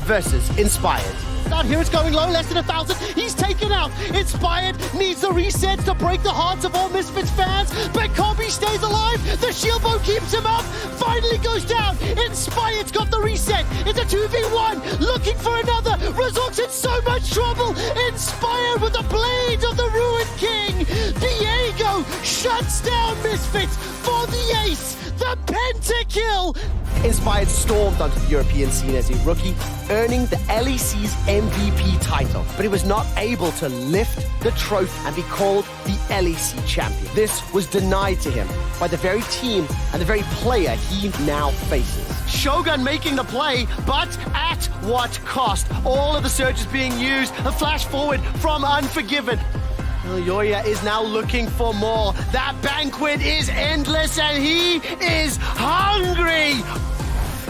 versus Inspired. Down here it's going low, less than 1,000. He's taken out. Inspired needs the reset to break the hearts of all Misfits fans. But Kobe stays alive. The shield bow keeps him up. Finally goes down. Inspired's got the reset. It's a 2v1. Looking for another. Resort's in so much trouble. Inspired with the blade of the Ruined King. Diego shuts down Misfits for the ace. The pentakill. Inspired stormed onto the European scene as a rookie, earning the LEC's MVP title, but he was not able to lift the trophy and be called the LEC champion. This was denied to him by the very team and the very player he now faces. Shogun making the play, but at what cost? All of the surges being used, a flash forward from Unforgiven. Yoya is now looking for more. That banquet is endless and he is hungry.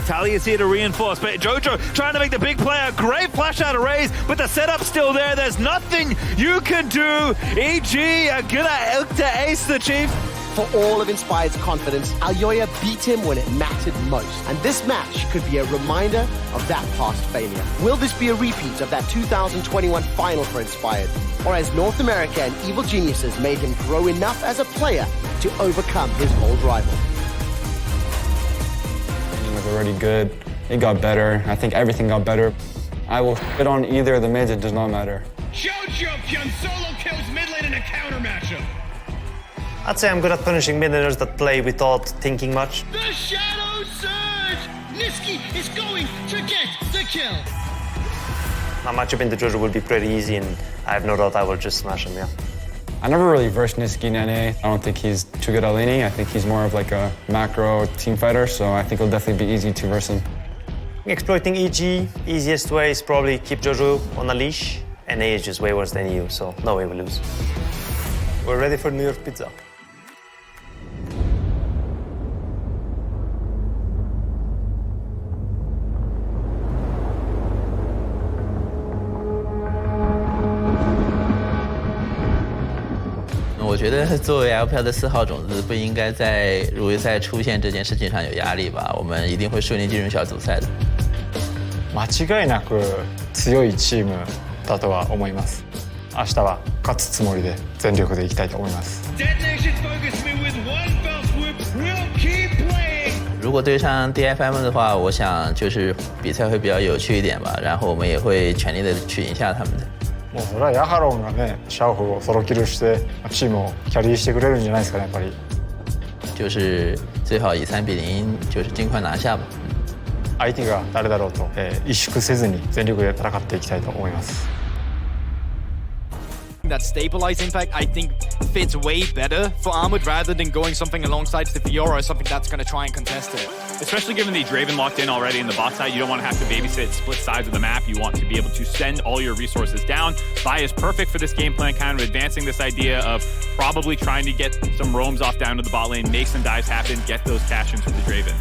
Tally is here to reinforce, but Jojo trying to make the big play. A great flash out of Raze, but the setup's still there. There's nothing you can do. EG are gonna to ace the Chief. For all of Inspired's confidence, Alyoya beat him when it mattered most. And this match could be a reminder of that past failure. Will this be a repeat of that 2021 final for Inspired? Or has North America and Evil Geniuses made him grow enough as a player to overcome his old rival? It was already good. It got better. I think everything got better. I will hit on either of the mids, it does not matter. Jojo Kyun solo kills mid lane in a counter matchup. I'd say I'm good at punishing mid-laners that play without thinking much. The Shadow Surge! Niski is going to get the kill. My matchup into Jojo will be pretty easy, and I have no doubt I will just smash him, yeah. I never really versed Niski in NA. I don't think he's too good at laning. I think he's more of like a macro team fighter, so I think it'll definitely be easy to verse him. Exploiting EG, easiest way is probably keep Jojo on a leash. NA is just way worse than EU, so no way we lose. We're ready for New York pizza.我觉得作为 LPL 的4号种子，不应该在入围赛出现这件事情上有压力吧？我们一定会顺利进入小组赛的。間違いなく強いチームだとは思います。明日は勝つつもりで全力でいきたいと思います。如果对上 DFM 的话，我想就是比赛会比较有趣一点吧，然后我们也会全力的去赢下他们的。もうそれはヤハロンがね、シャオフをソロキルしてチームをキャリーしてくれるんじゃないですかね、やっぱり。就是最好以3比0，就是尽快拿下吧。相手が誰だろうと、萎縮せずに全力で戦っていきたいと思います。That stabilize impact, I think, fits way better for Armored rather than going something alongside the Fiora or something that's going to try and contest it. Especially given the Draven locked in already in the bot side, you don't want to have to babysit split sides of the map. You want to be able to send all your resources down. Vi is perfect for this game plan, kind of advancing this idea of probably trying to get some roams off down to the bot lane, make some dives happen, get those cash-ins for the Draven.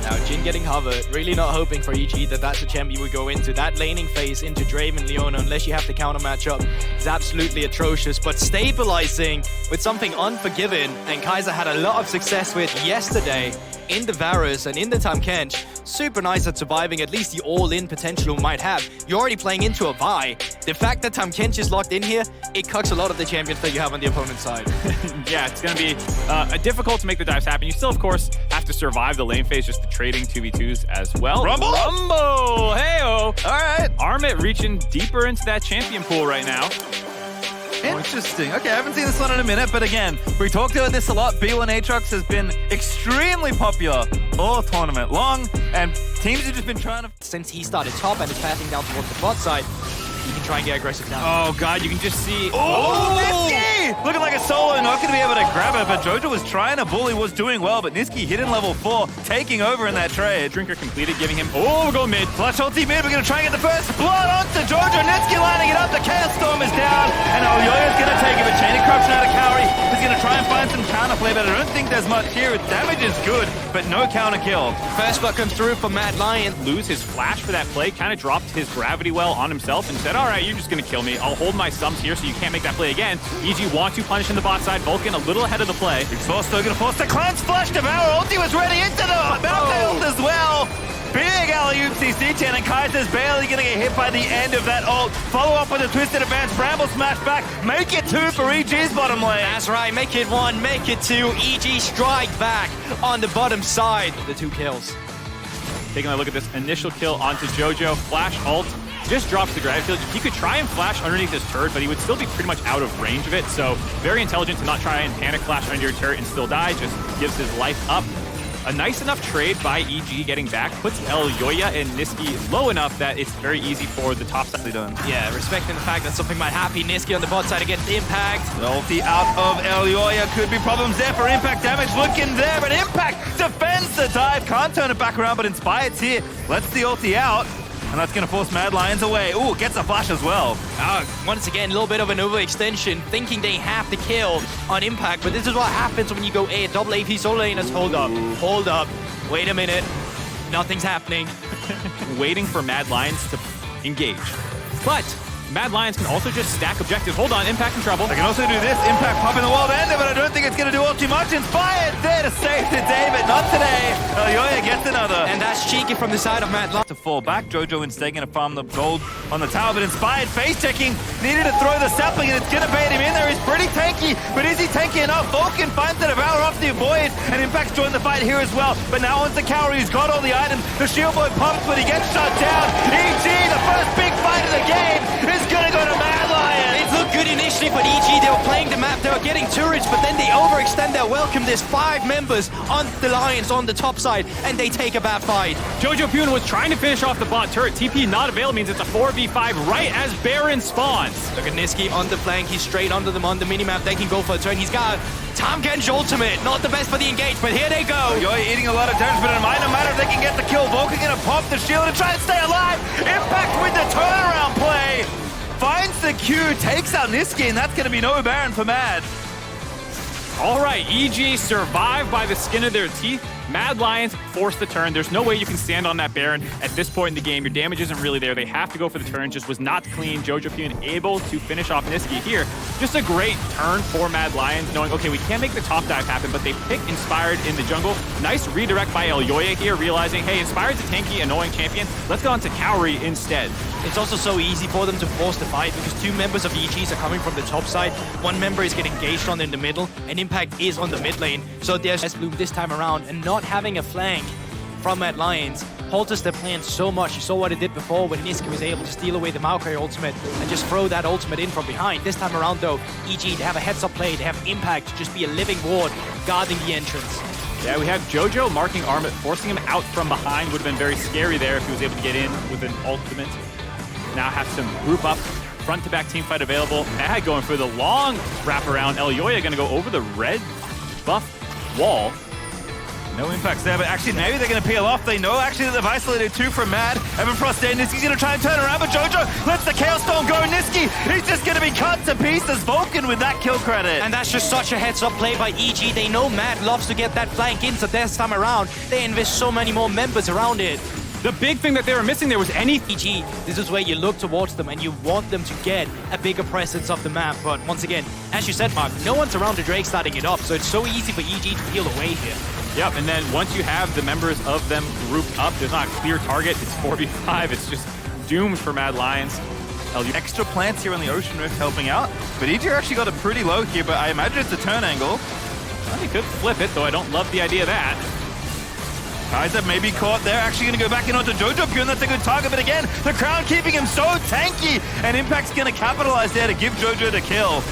Now, Jin getting hovered, really not hoping for EG that that's a champion we go into. That laning phase into Draven, Leona, unless you have the counter matchup, is absolutely atrocious. But stabilizing with something Unforgiven, and Kaiser had a lot of success with yesterday in the Varus and in the Tahm Kench. Super nice at surviving at least the all-in potential might have. You're already playing into a Vi. The fact that Tahm Kench is locked in here, it cuts a lot of the champions that you have on the opponent's side. Yeah, it's going to be difficult to make the dives happen. You still, of course, have to survive the lane phase, just the trading 2v2s as well. Rumble! Rumble! Hey-oh! All right. Armit reaching deeper into that champion pool right now. Interesting. Okay, I haven't seen this one in a minute, but again, we talked about this a lot. B1 Aatrox has been extremely popular all tournament long, and teams have just been trying to... Since he started top and is passing down towards the bot side, you can try and get aggressive now. Oh, God, you can just see... Oh, Niski! Looking like a solo, not going to be able to grab it, but Jojo was trying to bully, was doing well, but Niski hit in level 4, taking over in that trade. Drinker completed, giving him... Oh, we'll go mid. Flash ulti mid, we're going to try and get the first blood onto Jojo. Niski lining it up, the Chaos Storm is down, and Alyoya's going to take it, but Chain of Corruption out of Cowrie is going to try and find some counterplay, but I don't think there's much here. Damage is good, but no counter kill. First blood comes through from Mad Lion. Lose his flash for that play, kind of dropped his gravity well on himself and said, all right, you're just going to kill me. I'll hold my sums here so you can't make that play again. EG want to punish in the bot side. Vulcan a little ahead of the play. Exhausto going to force the cleanse flash. Devour ulti was ready into the battlefield as well. Big alley-oop CC10, and Kaiser's barely going to get hit by the end of that ult. Follow up with a twisted advance, Bramble smash back, make it 2 for EG's bottom lane. That's right, make it 1, make it 2. EG strike back on the bottom side. The 2 kills. Taking a look at this initial kill onto Jojo, flash ult, just drops the gravity field. He could try and flash underneath his turret, but he would still be pretty much out of range of it. So very intelligent to not try and panic flash under your turret and still die, just gives his life up. A nice enough trade by EG getting back, puts Elyoya and Niski low enough that it's very easy for the top side done. Yeah, respecting the fact that something might happen. Niski on the bot side against Impact. The ulti out of Elyoya, could be problems there for Impact. Damage looking there, but Impact defends the dive, can't turn it back around, but Inspired's here, lets the ulti out. And that's going to force Mad Lions away. Ooh, gets a flash as well. Once again, a little bit of an overextension, thinking they have to kill on Impact, but this is what happens when you go A, double AP solo laners. Hold up, wait a minute. Nothing's happening. Waiting for Mad Lions to engage. But Mad Lions can also just stack objectives. Hold on, Impact in trouble. They can also do this. Impact popping the wall ender, but I don't think it's going to do all too much. Inspired there to save the day, but not today. Elyoya gets another. And that's cheeky from the side of Mad Lions. To fall back, Jojo instead going to farm the gold on the tower, but Inspired face checking, needed to throw the sapling, and it's going to bait him in there. He's pretty tanky, but is he tanky enough? Vulcan finds the Devour off the avoid, and Impact's joined the fight here as well. But now onto Kaori, who's got all the items. The shield boy pumps, but he gets shut down. EG, the first big fight of the game, is going to go to Mad Lions. It looked good initially, but EG, they were playing the map, they were getting turrets, but then they overextend their welcome. There's 5 members on the Lions on the top side, and they take a bad fight. Jojo Pyun was trying to finish off the bot turret. TP not available means it's a 4v5 right as Baron spawns. Look at Niski on the flank. He's straight under them on the minimap. They can go for a turn. He's got Tom Ken's ultimate. Not the best for the engage, but here they go. Elyoya eating a lot of damage, but it might not matter if they can get the kill. Vulcan gonna pop the shield and try and stay alive. Impact with the turnaround play. Finds the Q, takes out Niski, and that's gonna be no Baron for Mad. All right, EG survived by the skin of their teeth. Mad Lions forced the turn. There's no way you can stand on that Baron at this point in the game. Your damage isn't really there. They have to go for the turn. Just was not clean. Jojo Pyun able to finish off Niski here. Just a great turn for Mad Lions, knowing, okay, we can't make the top dive happen, but they pick Inspired in the jungle. Nice redirect by Elyoya here, realizing, hey, Inspired's a tanky, annoying champion. Let's go on to Kaori instead. It's also so easy for them to force the fight because 2 members of EGs are coming from the top side. 1 member is getting engaged on in the middle, and Impact is on the mid lane. So there's S-Bloom this time around, and not having a flank from Mad Lions alters their plan so much. You saw what it did before when Niski was able to steal away the Maokai ultimate and just throw that ultimate in from behind. This time around though, EG, they have a heads-up play, they have Impact to just be a living ward guarding the entrance. Yeah, we have Jojo marking Armut, forcing him out from behind. Would have been very scary there if he was able to get in with an ultimate. Now have some group up, front-to-back team fight available. Mad going for the long wraparound. Elyoya going to go over the red buff wall. No impacts there, but actually maybe they're going to peel off. They know actually that they've isolated 2 from Mad. Evan Frost there, Niski's going to try and turn around, but Jojo lets the Chaos Storm go. Niski, he's just going to be cut to pieces. Vulcan with that kill credit. And that's just such a heads-up play by EG. They know Mad loves to get that flank in, so this time around, they invest so many more members around it. The big thing that they were missing there was any EG, this is where you look towards them and you want them to get a bigger presence of the map. But once again, as you said, Mark, no one's around the Drake starting it up, so it's so easy for EG to peel away here. Yep, and then once you have the members of them grouped up, there's not a clear target. It's 4v5. It's just doomed for Mad Lions. Extra plants here on the Ocean Rift helping out, but EG actually got it pretty low here, but I imagine it's a turn angle. Well, he could flip it, though I don't love the idea of that. Kaiser may be caught there, actually going to go back in onto Jojo Pyun. That's a good target, but again, the crown keeping him so tanky, and Impact's going to capitalize there to give Jojo the kill.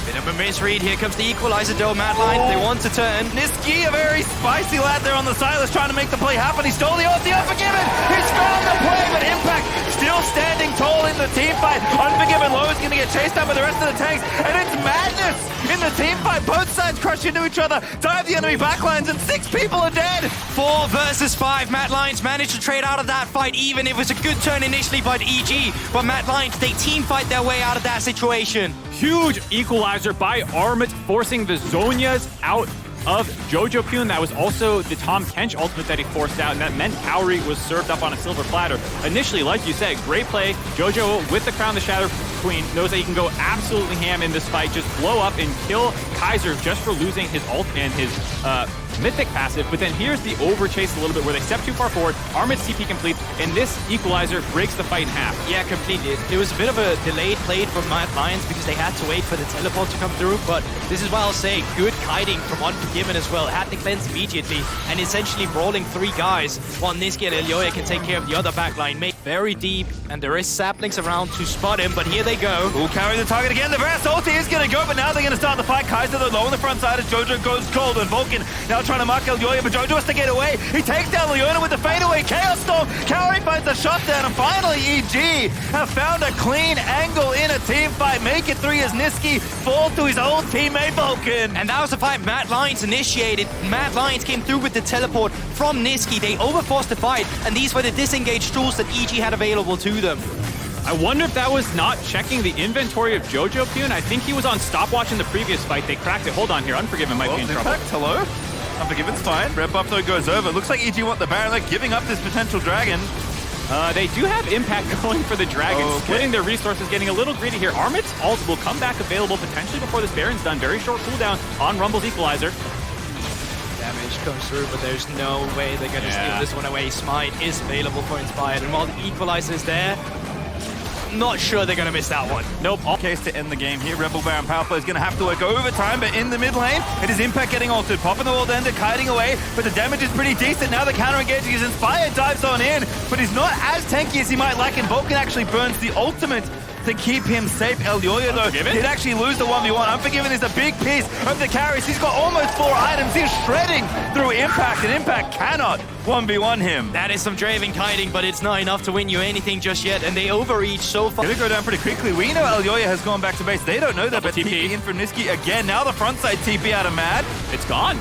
Bit of a misread. Here comes the equalizer though, Mad Lions. They want to turn. Niski, a very spicy lad there on the Silas, trying to make the play happen. He stole the ult, the Unforgiven. He's found the play, but Impact still standing tall in the team fight. Unforgiven Low is going to get chased out by the rest of the tanks, and it's madness in the team fight. Both sides crush into each other, dive the enemy backlines, and 6 people are dead. 4 versus 5. Mad Lions managed to trade out of that fight, even if it was a good turn initially by EG. But Mad Lions, they team fight their way out of that situation. Huge equalizer by Armut, forcing the Zonias out of Jojo Pyun. That was also the Tom Kench ultimate that he forced out, and that meant Kaori was served up on a silver platter. Initially, like you said, great play. Jojo, with the Crown the Shadow Queen, knows that he can go absolutely ham in this fight, just blow up and kill Kaiser just for losing his ult and his mythic passive, but then here's the overchase a little bit where they step too far forward, Armid's TP complete, and this equalizer breaks the fight in half. Yeah, completely. It was a bit of a delayed play from Mad Lions because they had to wait for the teleport to come through, but this is why I'll say good kiting from Unforgiven as well. Had the cleanse immediately, and essentially brawling 3 guys, while Niski and Elyoya can take care of the other backline. Make very deep, and there is saplings around to spot him, but here they go. Who'll carry the target again? The Vast ulti is going to go, but now they're going to start the fight. Kaiser, they're low on the front side as Jojo goes cold, and Vulcan now trying to mark Elyoya, but Jojo has to get away. He takes down Leona with the fadeaway. Chaos Storm, Kaori finds the shutdown, and finally EG have found a clean angle in a team fight. Make it 3 as Niski falls to his old teammate Vulcan. And that was the fight Mad Lions initiated. Mad Lions came through with the teleport from Niski. They overforced the fight, and these were the disengaged tools that EG had available to them. I wonder if that was not checking the inventory of Jojo Pune. I think he was on stopwatch in the previous fight. They cracked it. Hold on here. Unforgiven might be in trouble. Hello? Unforgiven's fine. Red buff though goes over. Looks like EG want the Baron. They're giving up this potential dragon. They do have impact going for the Dragon, splitting their resources, getting a little greedy here. Armid's ult will come back available potentially before this Baron's done. Very short cooldown on Rumble's Equalizer. Damage comes through, but there's no way they're going to steal this one away. Smite is available for Inspired, and while the Equalizer is there, not sure they're going to miss that one. Nope. Case to end the game here. Rebel Baron power play is going to have to work overtime, but in the mid lane, it is Impact getting altered. Popping the wall ender, kiting away, but the damage is pretty decent. Now the counter engaging is Inspired, dives on in, but he's not as tanky as he might like, and Vulcan actually burns the ultimate to keep him safe. Elyoya, though, did actually lose the 1v1. Unforgiven is a big piece of the carries. He's got almost 4 items. He's shredding through Impact, and Impact cannot 1v1 him. That is some Draven kiting, but it's not enough to win you anything just yet, and they overreach so far. Gonna go down pretty quickly. We know Elyoya has gone back to base. They don't know that, but TP in from Niski again. Now the front side TP out of Mad. It's gone.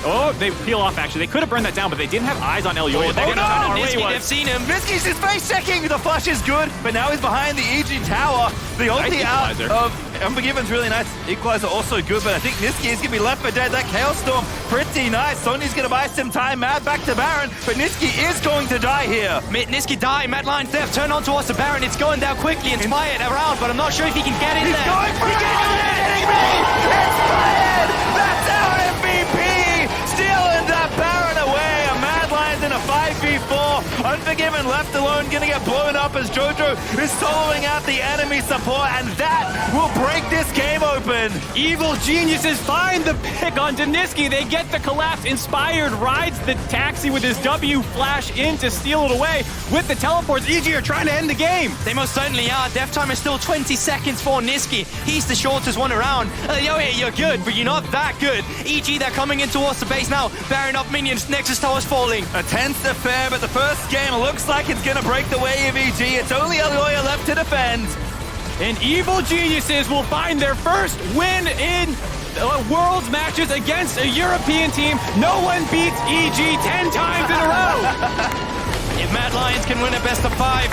Oh, they peel off, actually. They could have burned that down, but they didn't have eyes on Elyoya. They're going to turn on Niski. They've seen him. Niski's his face checking. The flash is good, but now he's behind the EG tower. The ulti out of Unforgiven's really nice. Equalizer also good, but I think Niski is going to be left for dead. That Chaos Storm, pretty nice. Sonya's going to buy some time. Mad back to Baron, but Niski is going to die here. Niski die. Mad Lions left. Turn on towards the Baron. It's going down quickly. Inspired around, but I'm not sure if he can get in there. He's going for it! Inspired! That's our MVP! Stealing that Baron away. A Mad Lions in a 5v4. Unforgiven left alone, gonna get blown up as Jojo is soloing out the enemy support, and that will break this game open. Evil geniuses find the pick on Niski. They get the collapse. Inspired rides the taxi with his W, flash in to steal it away. With the teleports, EG are trying to end the game. They most certainly are. Death time is still 20 seconds for Niski. He's the shortest one around. Elyoya, you're good, but you're not that good. EG, they're coming in towards the base now. Baron up minions. Nexus tower's falling. A tense affair, but the first game looks like it's gonna break the way of EG. It's only Elyoya left to defend. And Evil Geniuses will find their first win in Worlds matches against a European team. No one beats EG 10 times in a row. If Mad Lions can win a best of 5,